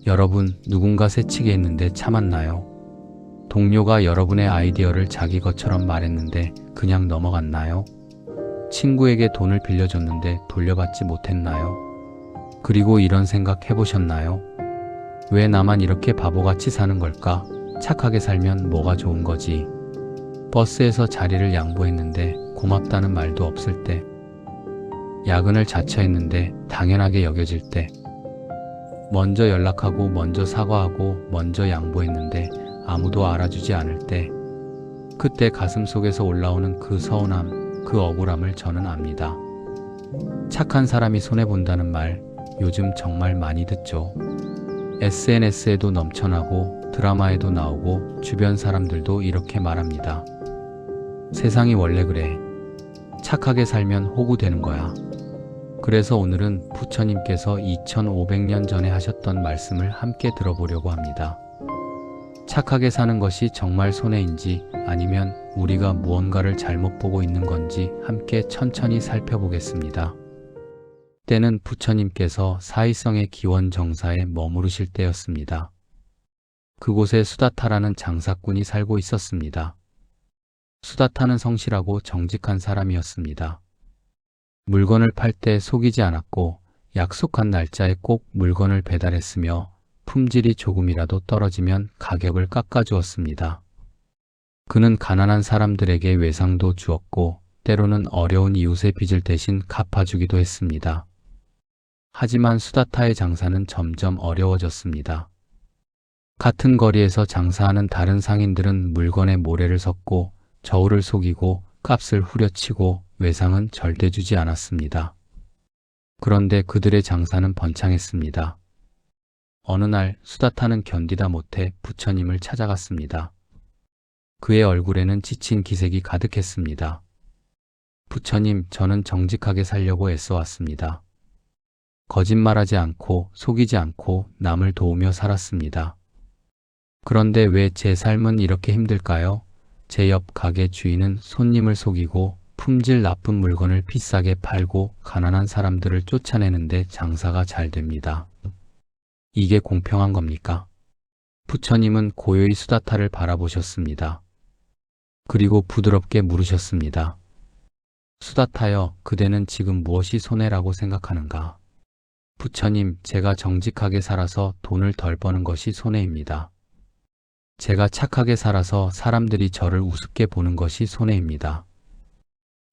여러분, 누군가 새치기 했는데 참았나요? 동료가 여러분의 아이디어를 자기 것처럼 말했는데 그냥 넘어갔나요? 친구에게 돈을 빌려줬는데 돌려받지 못했나요? 그리고 이런 생각 해보셨나요? 왜 나만 이렇게 바보같이 사는 걸까? 착하게 살면 뭐가 좋은 거지? 버스에서 자리를 양보했는데 고맙다는 말도 없을 때, 야근을 자처했는데 당연하게 여겨질 때, 먼저 연락하고 먼저 사과하고 먼저 양보했는데 아무도 알아주지 않을 때, 그때 가슴속에서 올라오는 그 서운함, 그 억울함을 저는 압니다. 착한 사람이 손해본다는 말 요즘 정말 많이 듣죠. SNS에도 넘쳐나고 드라마에도 나오고 주변 사람들도 이렇게 말합니다. 세상이 원래 그래. 착하게 살면 호구 되는 거야. 그래서 오늘은 부처님께서 2500년 전에 하셨던 말씀을 함께 들어보려고 합니다. 착하게 사는 것이 정말 손해인지 아니면 우리가 무언가를 잘못 보고 있는 건지 함께 천천히 살펴보겠습니다. 때는 부처님께서 사의성의 기원 정사에 머무르실 때였습니다. 그곳에 수다타라는 장사꾼이 살고 있었습니다. 수다타는 성실하고 정직한 사람이었습니다. 물건을 팔 때 속이지 않았고 약속한 날짜에 꼭 물건을 배달했으며 품질이 조금이라도 떨어지면 가격을 깎아주었습니다. 그는 가난한 사람들에게 외상도 주었고 때로는 어려운 이웃의 빚을 대신 갚아주기도 했습니다. 하지만 수다타의 장사는 점점 어려워졌습니다. 같은 거리에서 장사하는 다른 상인들은 물건에 모래를 섞고 저울을 속이고 값을 후려치고 외상은 절대 주지 않았습니다. 그런데 그들의 장사는 번창했습니다. 어느 날 수다타는 견디다 못해 부처님을 찾아갔습니다. 그의 얼굴에는 지친 기색이 가득했습니다. 부처님, 저는 정직하게 살려고 애써왔습니다. 거짓말하지 않고 속이지 않고 남을 도우며 살았습니다. 그런데 왜 제 삶은 이렇게 힘들까요? 제 옆 가게 주인은 손님을 속이고 품질 나쁜 물건을 비싸게 팔고 가난한 사람들을 쫓아내는데 장사가 잘 됩니다. 이게 공평한 겁니까? 부처님은 고요히 수다타를 바라보셨습니다. 그리고 부드럽게 물으셨습니다. 수다타여, 그대는 지금 무엇이 손해라고 생각하는가? 부처님, 제가 정직하게 살아서 돈을 덜 버는 것이 손해입니다. 제가 착하게 살아서 사람들이 저를 우습게 보는 것이 손해입니다.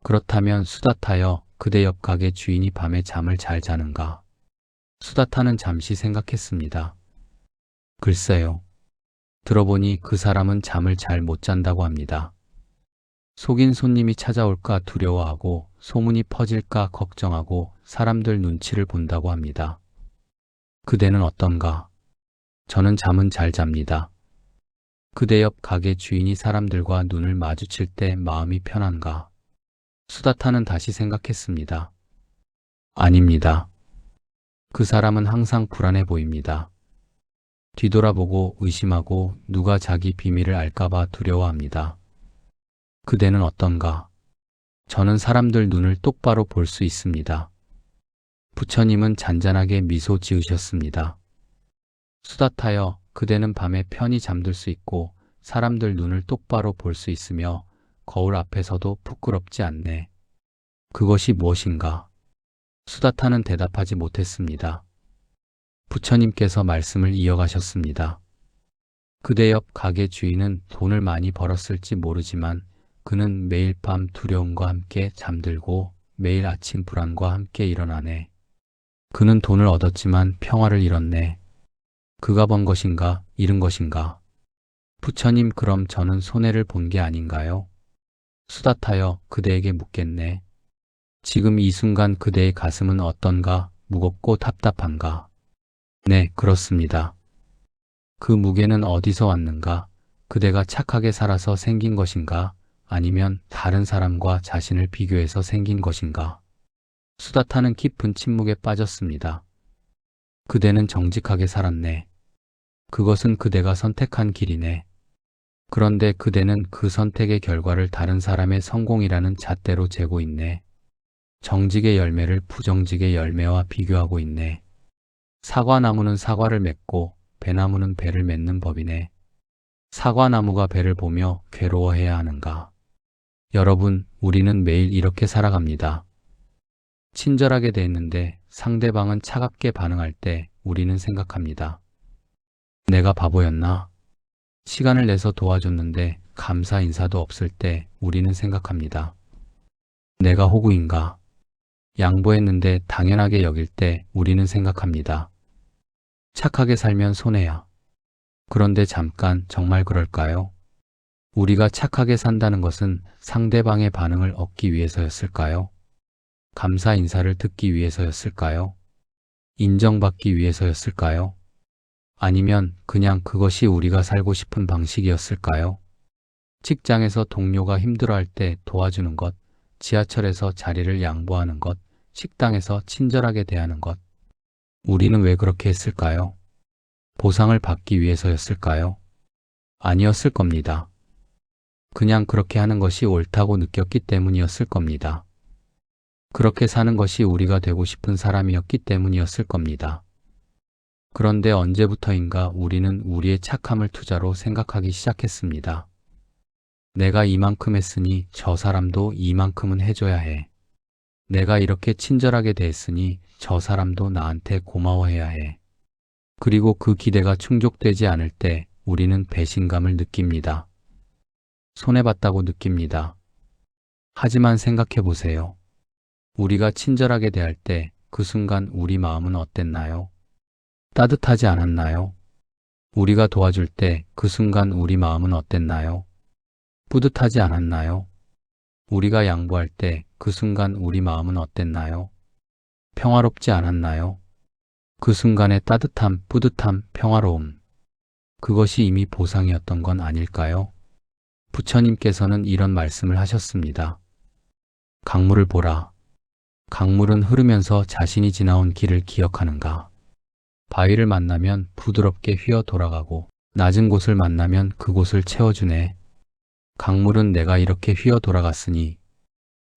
그렇다면 수다타여, 그대 옆 가게 주인이 밤에 잠을 잘 자는가? 수다타는 잠시 생각했습니다. 글쎄요. 들어보니 그 사람은 잠을 잘 못 잔다고 합니다. 속인 손님이 찾아올까 두려워하고 소문이 퍼질까 걱정하고 사람들 눈치를 본다고 합니다. 그대는 어떤가? 저는 잠은 잘 잡니다. 그대 옆 가게 주인이 사람들과 눈을 마주칠 때 마음이 편한가? 수다타는 다시 생각했습니다. 아닙니다. 그 사람은 항상 불안해 보입니다. 뒤돌아보고 의심하고 누가 자기 비밀을 알까봐 두려워합니다. 그대는 어떤가? 저는 사람들 눈을 똑바로 볼 수 있습니다. 부처님은 잔잔하게 미소 지으셨습니다. 수다타여, 그대는 밤에 편히 잠들 수 있고 사람들 눈을 똑바로 볼 수 있으며 거울 앞에서도 부끄럽지 않네. 그것이 무엇인가? 수다타는 대답하지 못했습니다. 부처님께서 말씀을 이어가셨습니다. 그대 옆 가게 주인은 돈을 많이 벌었을지 모르지만 그는 매일 밤 두려움과 함께 잠들고 매일 아침 불안과 함께 일어나네. 그는 돈을 얻었지만 평화를 잃었네. 그가 번 것인가, 잃은 것인가? 부처님, 그럼 저는 손해를 본 게 아닌가요? 수다타여, 그대에게 묻겠네. 지금 이 순간 그대의 가슴은 어떤가? 무겁고 답답한가? 네, 그렇습니다. 그 무게는 어디서 왔는가? 그대가 착하게 살아서 생긴 것인가? 아니면 다른 사람과 자신을 비교해서 생긴 것인가? 수다타는 깊은 침묵에 빠졌습니다. 그대는 정직하게 살았네. 그것은 그대가 선택한 길이네. 그런데 그대는 그 선택의 결과를 다른 사람의 성공이라는 잣대로 재고 있네. 정직의 열매를 부정직의 열매와 비교하고 있네. 사과나무는 사과를 맺고 배나무는 배를 맺는 법이네. 사과나무가 배를 보며 괴로워해야 하는가. 여러분, 우리는 매일 이렇게 살아갑니다. 친절하게 대했는데 상대방은 차갑게 반응할 때 우리는 생각합니다. 내가 바보였나? 시간을 내서 도와줬는데 감사 인사도 없을 때 우리는 생각합니다. 내가 호구인가? 양보했는데 당연하게 여길 때 우리는 생각합니다. 착하게 살면 손해야. 그런데 잠깐, 정말 그럴까요? 우리가 착하게 산다는 것은 상대방의 반응을 얻기 위해서였을까요? 감사 인사를 듣기 위해서였을까요? 인정받기 위해서였을까요? 아니면 그냥 그것이 우리가 살고 싶은 방식이었을까요? 직장에서 동료가 힘들어할 때 도와주는 것, 지하철에서 자리를 양보하는 것, 식당에서 친절하게 대하는 것. 우리는 왜 그렇게 했을까요? 보상을 받기 위해서였을까요? 아니었을 겁니다. 그냥 그렇게 하는 것이 옳다고 느꼈기 때문이었을 겁니다. 그렇게 사는 것이 우리가 되고 싶은 사람이었기 때문이었을 겁니다. 그런데 언제부터인가 우리는 우리의 착함을 투자로 생각하기 시작했습니다. 내가 이만큼 했으니 저 사람도 이만큼은 해줘야 해. 내가 이렇게 친절하게 대했으니 저 사람도 나한테 고마워해야 해. 그리고 그 기대가 충족되지 않을 때 우리는 배신감을 느낍니다. 손해봤다고 느낍니다. 하지만 생각해 보세요. 우리가 친절하게 대할 때 그 순간 우리 마음은 어땠나요? 따뜻하지 않았나요? 우리가 도와줄 때 그 순간 우리 마음은 어땠나요? 뿌듯하지 않았나요? 우리가 양보할 때 그 순간 우리 마음은 어땠나요? 평화롭지 않았나요? 그 순간의 따뜻함, 뿌듯함, 평화로움. 그것이 이미 보상이었던 건 아닐까요? 부처님께서는 이런 말씀을 하셨습니다. 강물을 보라. 강물은 흐르면서 자신이 지나온 길을 기억하는가? 바위를 만나면 부드럽게 휘어 돌아가고 낮은 곳을 만나면 그곳을 채워주네. 강물은 내가 이렇게 휘어 돌아갔으니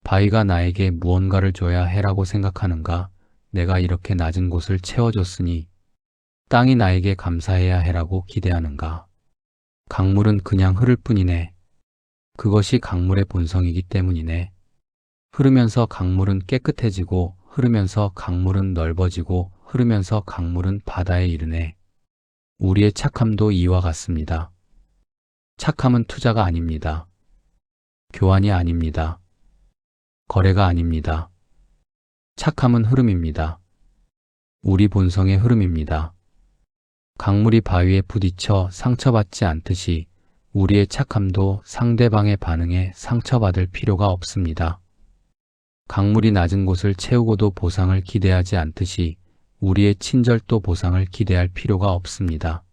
바위가 나에게 무언가를 줘야 해라고 생각하는가? 내가 이렇게 낮은 곳을 채워줬으니 땅이 나에게 감사해야 해라고 기대하는가? 강물은 그냥 흐를 뿐이네. 그것이 강물의 본성이기 때문이네. 흐르면서 강물은 깨끗해지고 흐르면서 강물은 넓어지고 흐르면서 강물은 바다에 이르네. 우리의 착함도 이와 같습니다. 착함은 투자가 아닙니다. 교환이 아닙니다. 거래가 아닙니다. 착함은 흐름입니다. 우리 본성의 흐름입니다. 강물이 바위에 부딪혀 상처받지 않듯이 우리의 착함도 상대방의 반응에 상처받을 필요가 없습니다. 강물이 낮은 곳을 채우고도 보상을 기대하지 않듯이 우리의 친절도 보상을 기대할 필요가 없습니다.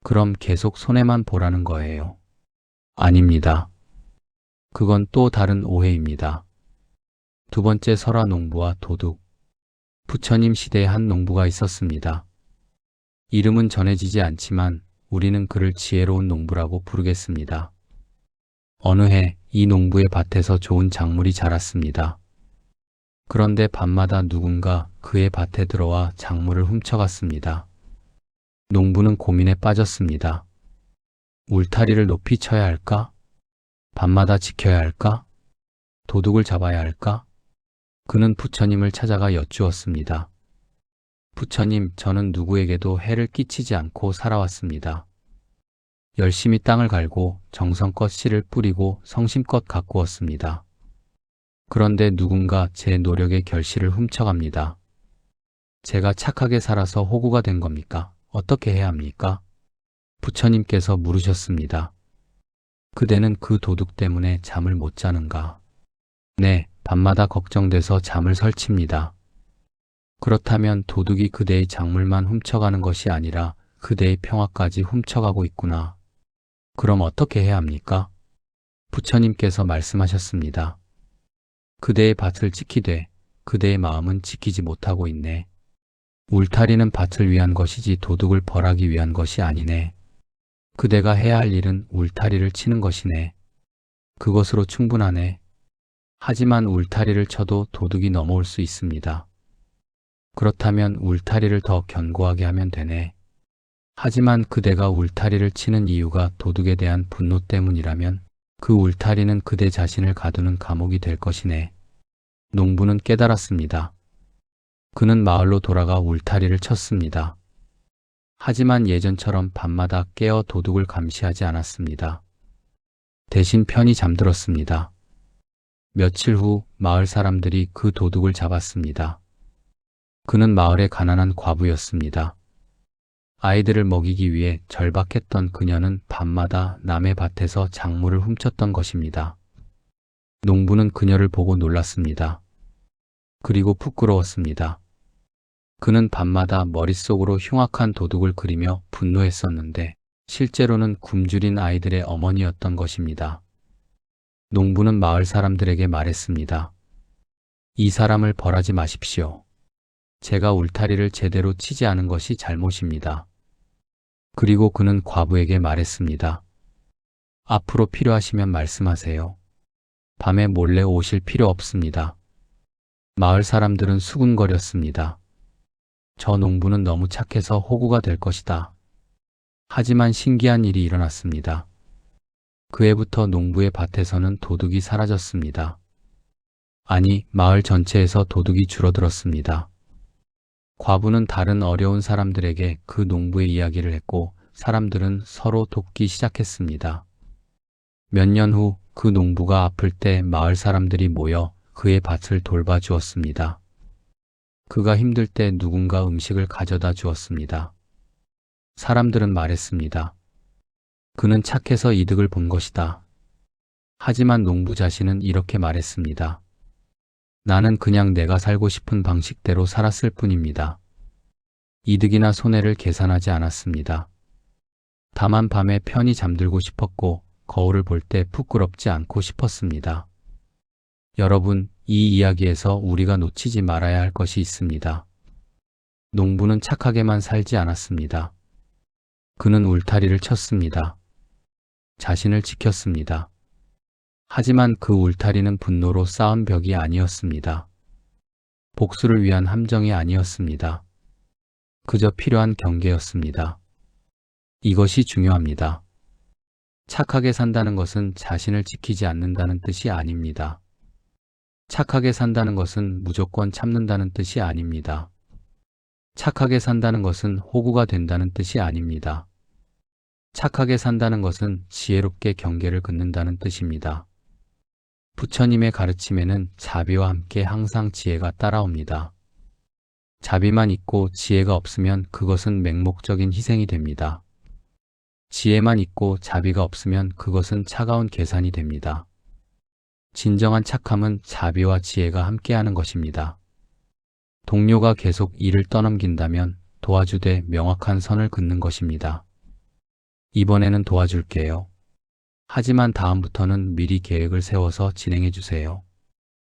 그럼 계속 손해만 보라는 거예요. 아닙니다. 그건 또 다른 오해입니다. 두 번째, 설화 농부와 도둑. 부처님 시대에 한 농부가 있었습니다. 이름은 전해지지 않지만 우리는 그를 지혜로운 농부라고 부르겠습니다. 어느 해 이 농부의 밭에서 좋은 작물이 자랐습니다. 그런데 밤마다 누군가 그의 밭에 들어와 작물을 훔쳐갔습니다. 농부는 고민에 빠졌습니다. 울타리를 높이 쳐야 할까? 밤마다 지켜야 할까? 도둑을 잡아야 할까? 그는 부처님을 찾아가 여쭈었습니다. 부처님, 저는 누구에게도 해를 끼치지 않고 살아왔습니다. 열심히 땅을 갈고 정성껏 씨를 뿌리고 성심껏 가꾸었습니다. 그런데 누군가 제 노력의 결실을 훔쳐갑니다. 제가 착하게 살아서 호구가 된 겁니까? 어떻게 해야 합니까? 부처님께서 물으셨습니다. 그대는 그 도둑 때문에 잠을 못 자는가? 네, 밤마다 걱정돼서 잠을 설칩니다. 그렇다면 도둑이 그대의 작물만 훔쳐가는 것이 아니라 그대의 평화까지 훔쳐가고 있구나. 그럼 어떻게 해야 합니까? 부처님께서 말씀하셨습니다. 그대의 밭을 지키되 그대의 마음은 지키지 못하고 있네. 울타리는 밭을 위한 것이지 도둑을 벌하기 위한 것이 아니네. 그대가 해야 할 일은 울타리를 치는 것이네. 그것으로 충분하네. 하지만 울타리를 쳐도 도둑이 넘어올 수 있습니다. 그렇다면 울타리를 더 견고하게 하면 되네. 하지만 그대가 울타리를 치는 이유가 도둑에 대한 분노 때문이라면 그 울타리는 그대 자신을 가두는 감옥이 될 것이네. 농부는 깨달았습니다. 그는 마을로 돌아가 울타리를 쳤습니다. 하지만 예전처럼 밤마다 깨어 도둑을 감시하지 않았습니다. 대신 편히 잠들었습니다. 며칠 후 마을 사람들이 그 도둑을 잡았습니다. 그는 마을의 가난한 과부였습니다. 아이들을 먹이기 위해 절박했던 그녀는 밤마다 남의 밭에서 작물을 훔쳤던 것입니다. 농부는 그녀를 보고 놀랐습니다. 그리고 부끄러웠습니다. 그는 밤마다 머릿속으로 흉악한 도둑을 그리며 분노했었는데 실제로는 굶주린 아이들의 어머니였던 것입니다. 농부는 마을 사람들에게 말했습니다. 이 사람을 벌하지 마십시오. 제가 울타리를 제대로 치지 않은 것이 잘못입니다. 그리고 그는 과부에게 말했습니다. 앞으로 필요하시면 말씀하세요. 밤에 몰래 오실 필요 없습니다. 마을 사람들은 수군거렸습니다. 저 농부는 너무 착해서 호구가 될 것이다. 하지만 신기한 일이 일어났습니다. 그 해부터 농부의 밭에서는 도둑이 사라졌습니다. 아니, 마을 전체에서 도둑이 줄어들었습니다. 과부는 다른 어려운 사람들에게 그 농부의 이야기를 했고 사람들은 서로 돕기 시작했습니다. 몇 년 후 그 농부가 아플 때 마을 사람들이 모여 그의 밭을 돌봐주었습니다. 그가 힘들 때 누군가 음식을 가져다 주었습니다. 사람들은 말했습니다. 그는 착해서 이득을 본 것이다. 하지만 농부 자신은 이렇게 말했습니다. 나는 그냥 내가 살고 싶은 방식대로 살았을 뿐입니다. 이득이나 손해를 계산하지 않았습니다. 다만 밤에 편히 잠들고 싶었고 거울을 볼 때 부끄럽지 않고 싶었습니다. 여러분, 이 이야기에서 우리가 놓치지 말아야 할 것이 있습니다. 농부는 착하게만 살지 않았습니다. 그는 울타리를 쳤습니다. 자신을 지켰습니다. 하지만 그 울타리는 분노로 쌓은 벽이 아니었습니다. 복수를 위한 함정이 아니었습니다. 그저 필요한 경계였습니다. 이것이 중요합니다. 착하게 산다는 것은 자신을 지키지 않는다는 뜻이 아닙니다. 착하게 산다는 것은 무조건 참는다는 뜻이 아닙니다. 착하게 산다는 것은 호구가 된다는 뜻이 아닙니다. 착하게 산다는 것은 지혜롭게 경계를 긋는다는 뜻입니다. 부처님의 가르침에는 자비와 함께 항상 지혜가 따라옵니다. 자비만 있고 지혜가 없으면 그것은 맹목적인 희생이 됩니다. 지혜만 있고 자비가 없으면 그것은 차가운 계산이 됩니다. 진정한 착함은 자비와 지혜가 함께하는 것입니다. 동료가 계속 일을 떠넘긴다면 도와주되 명확한 선을 긋는 것입니다. 이번에는 도와줄게요. 하지만 다음부터는 미리 계획을 세워서 진행해 주세요.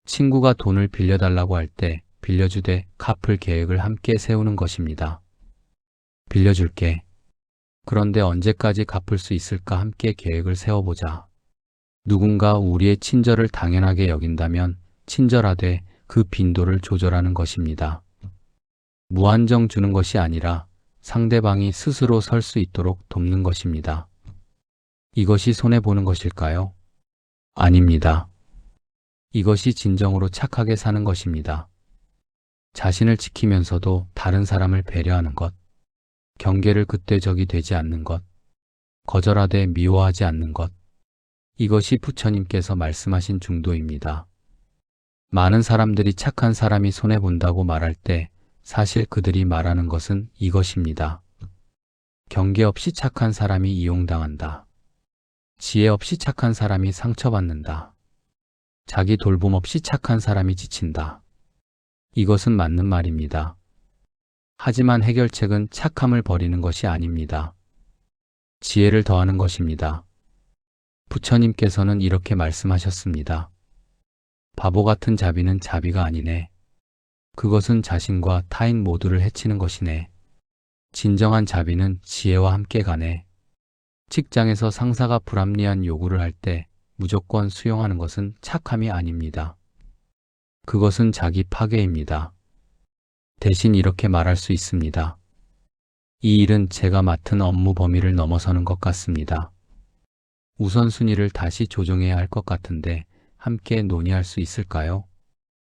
친구가 돈을 빌려달라고 할 때 빌려주되 갚을 계획을 함께 세우는 것입니다. 빌려줄게. 그런데 언제까지 갚을 수 있을까 함께 계획을 세워보자. 누군가 우리의 친절을 당연하게 여긴다면 친절하되 그 빈도를 조절하는 것입니다. 무한정 주는 것이 아니라 상대방이 스스로 설 수 있도록 돕는 것입니다. 이것이 손해보는 것일까요? 아닙니다. 이것이 진정으로 착하게 사는 것입니다. 자신을 지키면서도 다른 사람을 배려하는 것, 경계를 긋대적이 되지 않는 것, 거절하되 미워하지 않는 것, 이것이 부처님께서 말씀하신 중도입니다. 많은 사람들이 착한 사람이 손해본다고 말할 때 사실 그들이 말하는 것은 이것입니다. 경계 없이 착한 사람이 이용당한다. 지혜 없이 착한 사람이 상처받는다. 자기 돌봄 없이 착한 사람이 지친다. 이것은 맞는 말입니다. 하지만 해결책은 착함을 버리는 것이 아닙니다. 지혜를 더하는 것입니다. 부처님께서는 이렇게 말씀하셨습니다. 바보 같은 자비는 자비가 아니네. 그것은 자신과 타인 모두를 해치는 것이네. 진정한 자비는 지혜와 함께 가네. 직장에서 상사가 불합리한 요구를 할 때 무조건 수용하는 것은 착함이 아닙니다. 그것은 자기 파괴입니다. 대신 이렇게 말할 수 있습니다. 이 일은 제가 맡은 업무 범위를 넘어서는 것 같습니다. 우선순위를 다시 조정해야 할 것 같은데 함께 논의할 수 있을까요?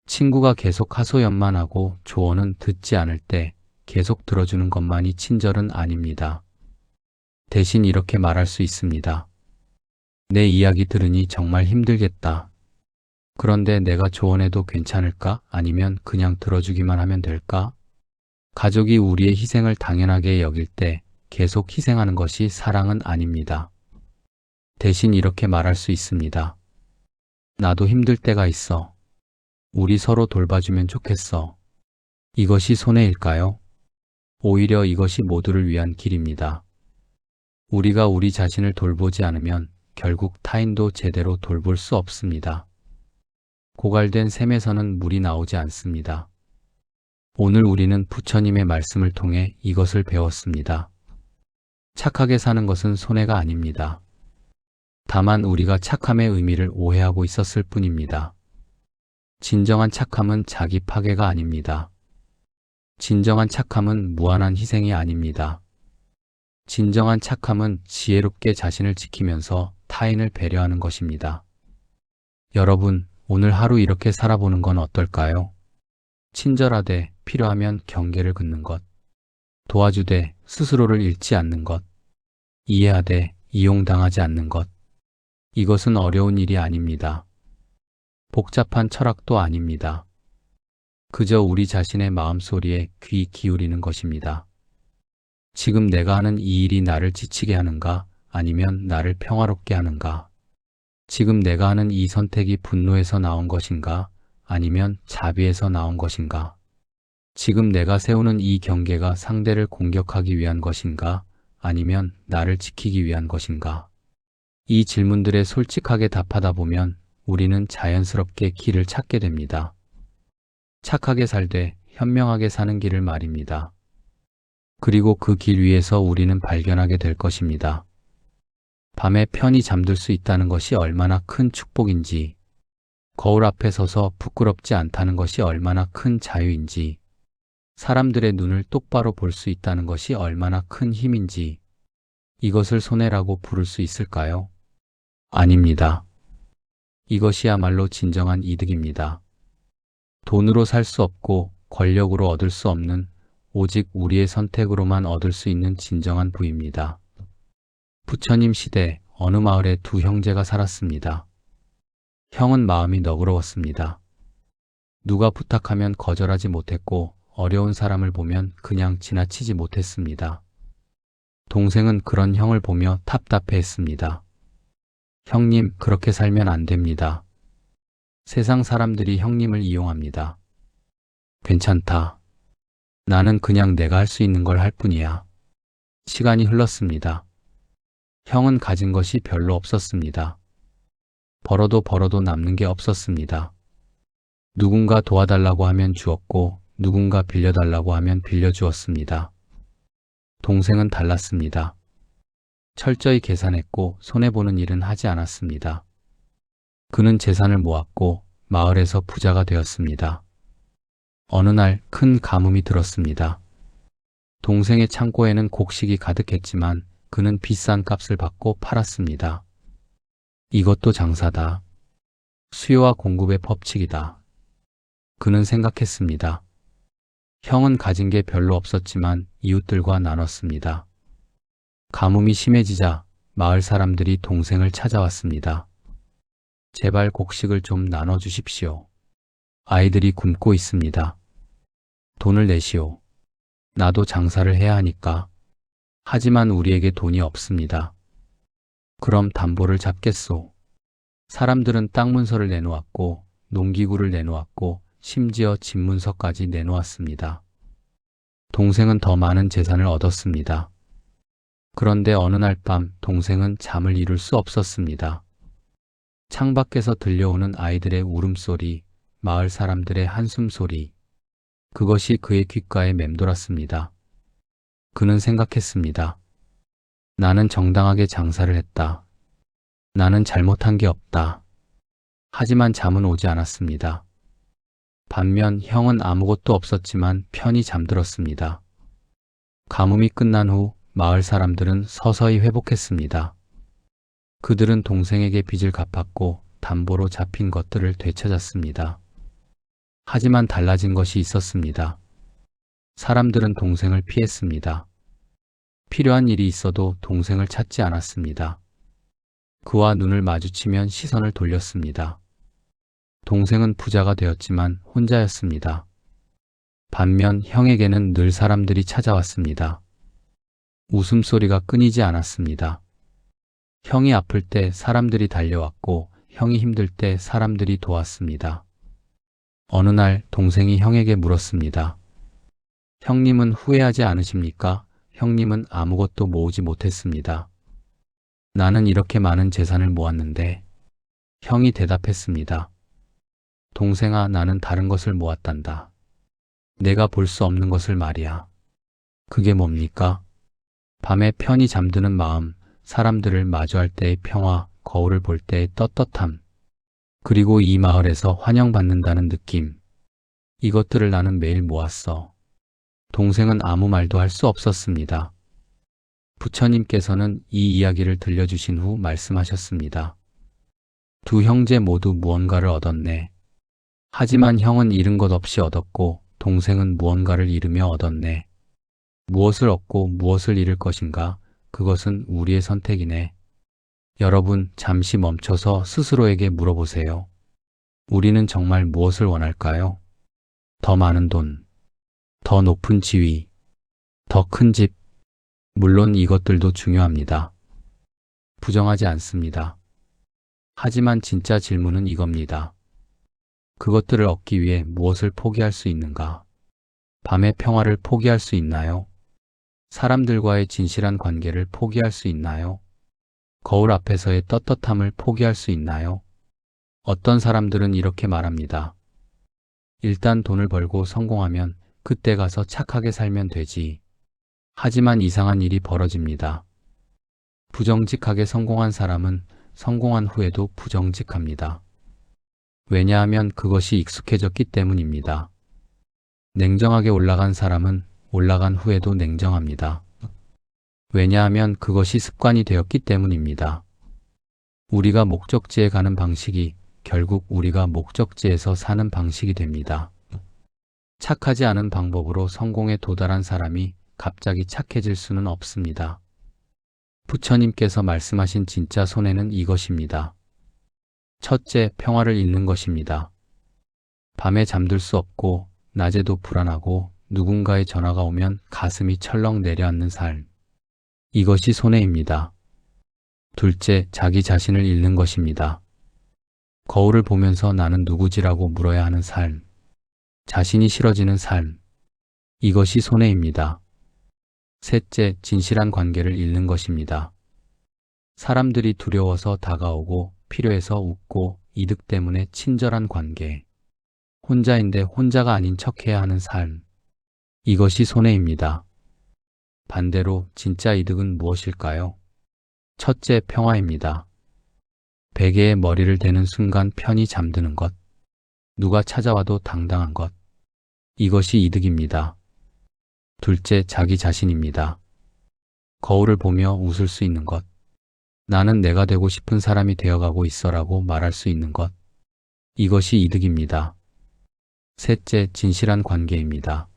친구가 계속 하소연만 하고 조언은 듣지 않을 때 계속 들어주는 것만이 친절은 아닙니다. 대신 이렇게 말할 수 있습니다. 내 이야기 들으니 정말 힘들겠다. 그런데 내가 조언해도 괜찮을까? 아니면 그냥 들어주기만 하면 될까? 가족이 우리의 희생을 당연하게 여길 때 계속 희생하는 것이 사랑은 아닙니다. 대신 이렇게 말할 수 있습니다. 나도 힘들 때가 있어. 우리 서로 돌봐주면 좋겠어. 이것이 손해일까요? 오히려 이것이 모두를 위한 길입니다. 우리가 우리 자신을 돌보지 않으면 결국 타인도 제대로 돌볼 수 없습니다. 고갈된 샘에서는 물이 나오지 않습니다. 오늘 우리는 부처님의 말씀을 통해 이것을 배웠습니다. 착하게 사는 것은 손해가 아닙니다. 다만 우리가 착함의 의미를 오해하고 있었을 뿐입니다. 진정한 착함은 자기 파괴가 아닙니다. 진정한 착함은 무한한 희생이 아닙니다. 진정한 착함은 지혜롭게 자신을 지키면서 타인을 배려하는 것입니다. 여러분, 오늘 하루 이렇게 살아보는 건 어떨까요? 친절하되 필요하면 경계를 긋는 것, 도와주되 스스로를 잃지 않는 것, 이해하되 이용당하지 않는 것. 이것은 어려운 일이 아닙니다. 복잡한 철학도 아닙니다. 그저 우리 자신의 마음소리에 귀 기울이는 것입니다. 지금 내가 하는 이 일이 나를 지치게 하는가? 아니면 나를 평화롭게 하는가? 지금 내가 하는 이 선택이 분노에서 나온 것인가? 아니면 자비에서 나온 것인가? 지금 내가 세우는 이 경계가 상대를 공격하기 위한 것인가? 아니면 나를 지키기 위한 것인가? 이 질문들에 솔직하게 답하다 보면 우리는 자연스럽게 길을 찾게 됩니다. 착하게 살되 현명하게 사는 길을 말입니다. 그리고 그 길 위에서 우리는 발견하게 될 것입니다. 밤에 편히 잠들 수 있다는 것이 얼마나 큰 축복인지, 거울 앞에 서서 부끄럽지 않다는 것이 얼마나 큰 자유인지, 사람들의 눈을 똑바로 볼 수 있다는 것이 얼마나 큰 힘인지, 이것을 손해라고 부를 수 있을까요? 아닙니다. 이것이야말로 진정한 이득입니다. 돈으로 살 수 없고 권력으로 얻을 수 없는 오직 우리의 선택으로만 얻을 수 있는 진정한 부입니다. 부처님 시대 어느 마을에 두 형제가 살았습니다. 형은 마음이 너그러웠습니다. 누가 부탁하면 거절하지 못했고 어려운 사람을 보면 그냥 지나치지 못했습니다. 동생은 그런 형을 보며 답답해했습니다. 형님, 그렇게 살면 안 됩니다. 세상 사람들이 형님을 이용합니다. 괜찮다. 나는 그냥 내가 할 수 있는 걸 할 뿐이야. 시간이 흘렀습니다. 형은 가진 것이 별로 없었습니다. 벌어도 남는 게 없었습니다. 누군가 도와달라고 하면 주었고 누군가 빌려달라고 하면 빌려주었습니다. 동생은 달랐습니다. 철저히 계산했고 손해보는 일은 하지 않았습니다. 그는 재산을 모았고 마을에서 부자가 되었습니다. 어느 날 큰 가뭄이 들었습니다. 동생의 창고에는 곡식이 가득했지만 그는 비싼 값을 받고 팔았습니다. 이것도 장사다. 수요와 공급의 법칙이다. 그는 생각했습니다. 형은 가진 게 별로 없었지만 이웃들과 나눴습니다. 가뭄이 심해지자 마을 사람들이 동생을 찾아왔습니다. 제발 곡식을 좀 나눠주십시오. 아이들이 굶고 있습니다. 돈을 내시오. 나도 장사를 해야 하니까. 하지만 우리에게 돈이 없습니다. 그럼 담보를 잡겠소. 사람들은 땅 문서를 내놓았고 농기구를 내놓았고 심지어 집 문서까지 내놓았습니다. 동생은 더 많은 재산을 얻었습니다. 그런데 어느 날 밤 동생은 잠을 이룰 수 없었습니다. 창밖에서 들려오는 아이들의 울음소리, 마을 사람들의 한숨소리, 그것이 그의 귓가에 맴돌았습니다. 그는 생각했습니다. 나는 정당하게 장사를 했다. 나는 잘못한 게 없다. 하지만 잠은 오지 않았습니다. 반면 형은 아무것도 없었지만 편히 잠들었습니다. 가뭄이 끝난 후 마을 사람들은 서서히 회복했습니다. 그들은 동생에게 빚을 갚았고 담보로 잡힌 것들을 되찾았습니다. 하지만 달라진 것이 있었습니다. 사람들은 동생을 피했습니다. 필요한 일이 있어도 동생을 찾지 않았습니다. 그와 눈을 마주치면 시선을 돌렸습니다. 동생은 부자가 되었지만 혼자였습니다. 반면 형에게는 늘 사람들이 찾아왔습니다. 웃음소리가 끊이지 않았습니다. 형이 아플 때 사람들이 달려왔고 형이 힘들 때 사람들이 도왔습니다. 어느 날 동생이 형에게 물었습니다. 형님은 후회하지 않으십니까? 형님은 아무것도 모으지 못했습니다. 나는 이렇게 많은 재산을 모았는데. 형이 대답했습니다. 동생아, 나는 다른 것을 모았단다. 내가 볼 수 없는 것을 말이야. 그게 뭡니까? 밤에 편히 잠드는 마음, 사람들을 마주할 때의 평화, 거울을 볼 때의 떳떳함, 그리고 이 마을에서 환영받는다는 느낌. 이것들을 나는 매일 모았어. 동생은 아무 말도 할 수 없었습니다. 부처님께서는 이 이야기를 들려주신 후 말씀하셨습니다. 두 형제 모두 무언가를 얻었네. 하지만 형은 잃은 것 없이 얻었고 동생은 무언가를 잃으며 얻었네. 무엇을 얻고 무엇을 잃을 것인가? 그것은 우리의 선택이네. 여러분, 잠시 멈춰서 스스로에게 물어보세요. 우리는 정말 무엇을 원할까요? 더 많은 돈, 더 높은 지위, 더 큰 집. 물론 이것들도 중요합니다. 부정하지 않습니다. 하지만 진짜 질문은 이겁니다. 그것들을 얻기 위해 무엇을 포기할 수 있는가? 밤의 평화를 포기할 수 있나요? 사람들과의 진실한 관계를 포기할 수 있나요? 거울 앞에서의 떳떳함을 포기할 수 있나요? 어떤 사람들은 이렇게 말합니다. 일단 돈을 벌고 성공하면 그때 가서 착하게 살면 되지. 하지만 이상한 일이 벌어집니다. 부정직하게 성공한 사람은 성공한 후에도 부정직합니다. 왜냐하면 그것이 익숙해졌기 때문입니다. 냉정하게 올라간 사람은 올라간 후에도 냉정합니다. 왜냐하면 그것이 습관이 되었기 때문입니다. 우리가 목적지에 가는 방식이 결국 우리가 목적지에서 사는 방식이 됩니다. 착하지 않은 방법으로 성공에 도달한 사람이 갑자기 착해질 수는 없습니다. 부처님께서 말씀하신 진짜 손해는 이것입니다. 첫째, 평화를 잃는 것입니다. 밤에 잠들 수 없고 낮에도 불안하고 누군가의 전화가 오면 가슴이 철렁 내려앉는 삶. 이것이 손해입니다. 둘째, 자기 자신을 잃는 것입니다. 거울을 보면서 나는 누구지라고 물어야 하는 삶. 자신이 싫어지는 삶. 이것이 손해입니다. 셋째, 진실한 관계를 잃는 것입니다. 사람들이 두려워서 다가오고 필요해서 웃고 이득 때문에 친절한 관계. 혼자인데 혼자가 아닌 척해야 하는 삶. 이것이 손해입니다. 반대로 진짜 이득은 무엇일까요? 첫째, 평화입니다. 베개에 머리를 대는 순간 편히 잠드는 것. 누가 찾아와도 당당한 것. 이것이 이득입니다. 둘째, 자기 자신입니다. 거울을 보며 웃을 수 있는 것. 나는 내가 되고 싶은 사람이 되어가고 있어라고 말할 수 있는 것. 이것이 이득입니다. 셋째, 진실한 관계입니다.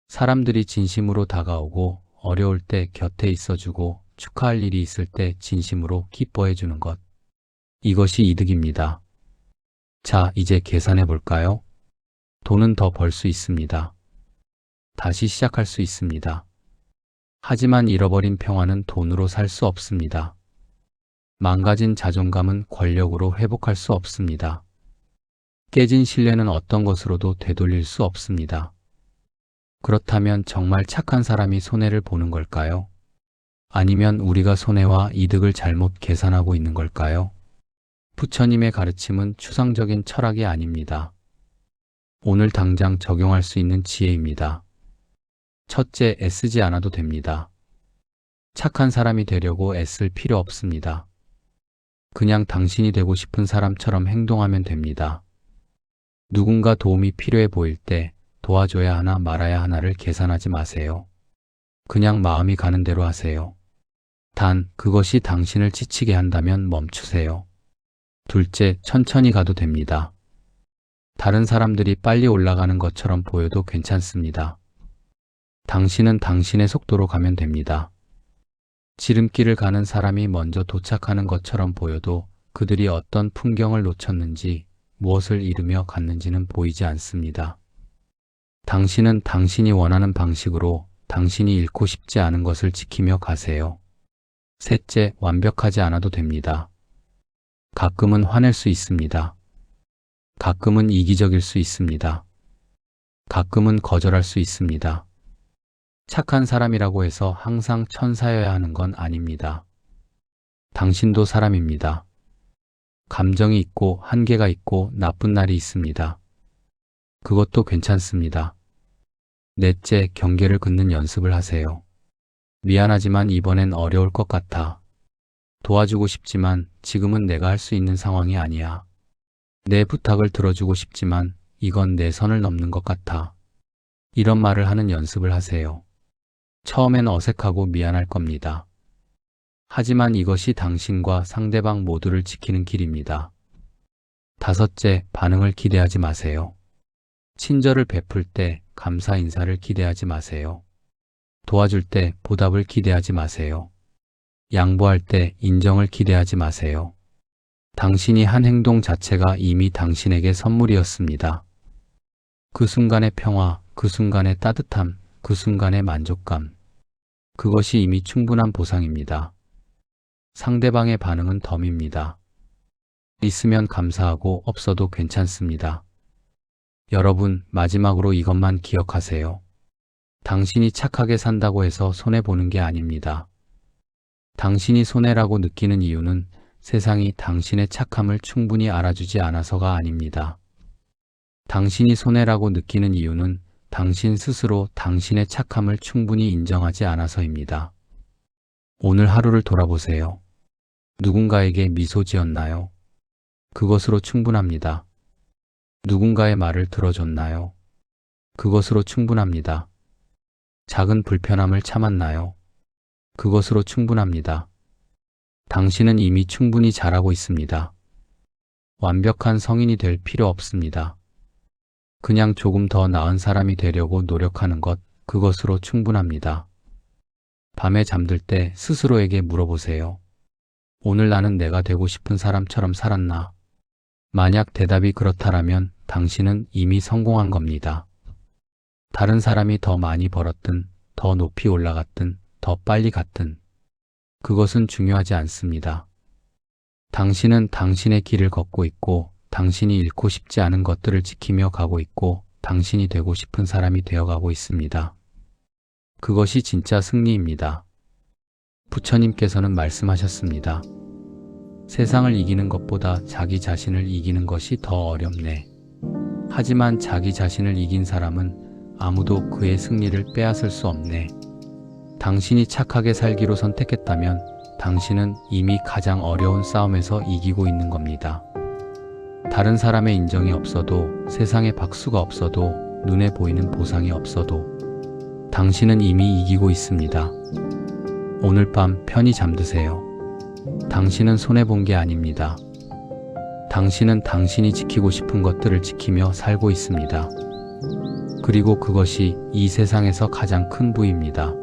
사람들이 진심으로 다가오고 어려울 때 곁에 있어주고 축하할 일이 있을 때 진심으로 기뻐해주는 것. 이것이 이득입니다. 자, 이제 계산해 볼까요? 돈은 더 벌 수 있습니다. 다시 시작할 수 있습니다. 하지만 잃어버린 평화는 돈으로 살 수 없습니다. 망가진 자존감은 권력으로 회복할 수 없습니다. 깨진 신뢰는 어떤 것으로도 되돌릴 수 없습니다. 그렇다면 정말 착한 사람이 손해를 보는 걸까요? 아니면 우리가 손해와 이득을 잘못 계산하고 있는 걸까요? 부처님의 가르침은 추상적인 철학이 아닙니다. 오늘 당장 적용할 수 있는 지혜입니다. 첫째, 애쓰지 않아도 됩니다. 착한 사람이 되려고 애쓸 필요 없습니다. 그냥 당신이 되고 싶은 사람처럼 행동하면 됩니다. 누군가 도움이 필요해 보일 때 도와줘야 하나 말아야 하나를 계산하지 마세요. 그냥 마음이 가는 대로 하세요. 단, 그것이 당신을 지치게 한다면 멈추세요. 둘째, 천천히 가도 됩니다. 다른 사람들이 빨리 올라가는 것처럼 보여도 괜찮습니다. 당신은 당신의 속도로 가면 됩니다. 지름길을 가는 사람이 먼저 도착하는 것처럼 보여도 그들이 어떤 풍경을 놓쳤는지, 무엇을 잃으며 갔는지는 보이지 않습니다. 당신은 당신이 원하는 방식으로 당신이 잃고 싶지 않은 것을 지키며 가세요. 셋째, 완벽하지 않아도 됩니다. 가끔은 화낼 수 있습니다. 가끔은 이기적일 수 있습니다. 가끔은 거절할 수 있습니다. 착한 사람이라고 해서 항상 천사여야 하는 건 아닙니다. 당신도 사람입니다. 감정이 있고 한계가 있고 나쁜 날이 있습니다. 그것도 괜찮습니다. 넷째, 경계를 긋는 연습을 하세요. 미안하지만 이번엔 어려울 것 같아. 도와주고 싶지만 지금은 내가 할 수 있는 상황이 아니야. 내 부탁을 들어주고 싶지만 이건 내 선을 넘는 것 같아. 이런 말을 하는 연습을 하세요. 처음엔 어색하고 미안할 겁니다. 하지만 이것이 당신과 상대방 모두를 지키는 길입니다. 다섯째, 반응을 기대하지 마세요. 친절을 베풀 때 감사 인사를 기대하지 마세요. 도와줄 때 보답을 기대하지 마세요. 양보할 때 인정을 기대하지 마세요. 당신이 한 행동 자체가 이미 당신에게 선물이었습니다. 그 순간의 평화, 그 순간의 따뜻함, 그 순간의 만족감. 그것이 이미 충분한 보상입니다. 상대방의 반응은 덤입니다. 있으면 감사하고 없어도 괜찮습니다. 여러분, 마지막으로 이것만 기억하세요. 당신이 착하게 산다고 해서 손해보는 게 아닙니다. 당신이 손해라고 느끼는 이유는 세상이 당신의 착함을 충분히 알아주지 않아서가 아닙니다. 당신이 손해라고 느끼는 이유는 당신 스스로 당신의 착함을 충분히 인정하지 않아서입니다. 오늘 하루를 돌아보세요. 누군가에게 미소 지었나요? 그것으로 충분합니다. 누군가의 말을 들어줬나요? 그것으로 충분합니다. 작은 불편함을 참았나요? 그것으로 충분합니다. 당신은 이미 충분히 잘하고 있습니다. 완벽한 성인이 될 필요 없습니다. 그냥 조금 더 나은 사람이 되려고 노력하는 것, 그것으로 충분합니다. 밤에 잠들 때 스스로에게 물어보세요. 오늘 나는 내가 되고 싶은 사람처럼 살았나? 만약 대답이 그렇다라면 당신은 이미 성공한 겁니다. 다른 사람이 더 많이 벌었든, 더 높이 올라갔든, 더 빨리 갔든, 그것은 중요하지 않습니다. 당신은 당신의 길을 걷고 있고, 당신이 잃고 싶지 않은 것들을 지키며 가고 있고, 당신이 되고 싶은 사람이 되어가고 있습니다. 그것이 진짜 승리입니다. 부처님께서는 말씀하셨습니다. 세상을 이기는 것보다 자기 자신을 이기는 것이 더 어렵네. 하지만 자기 자신을 이긴 사람은 아무도 그의 승리를 빼앗을 수 없네. 당신이 착하게 살기로 선택했다면 당신은 이미 가장 어려운 싸움에서 이기고 있는 겁니다. 다른 사람의 인정이 없어도, 세상에 박수가 없어도, 눈에 보이는 보상이 없어도 당신은 이미 이기고 있습니다. 오늘 밤 편히 잠드세요. 당신은 손해본 게 아닙니다. 당신은 당신이 지키고 싶은 것들을 지키며 살고 있습니다. 그리고 그것이 이 세상에서 가장 큰 부입니다.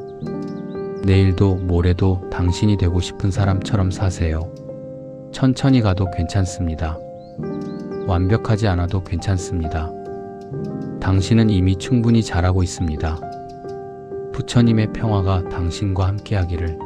내일도 모레도 당신이 되고 싶은 사람처럼 사세요. 천천히 가도 괜찮습니다. 완벽하지 않아도 괜찮습니다. 당신은 이미 충분히 잘하고 있습니다. 부처님의 평화가 당신과 함께하기를.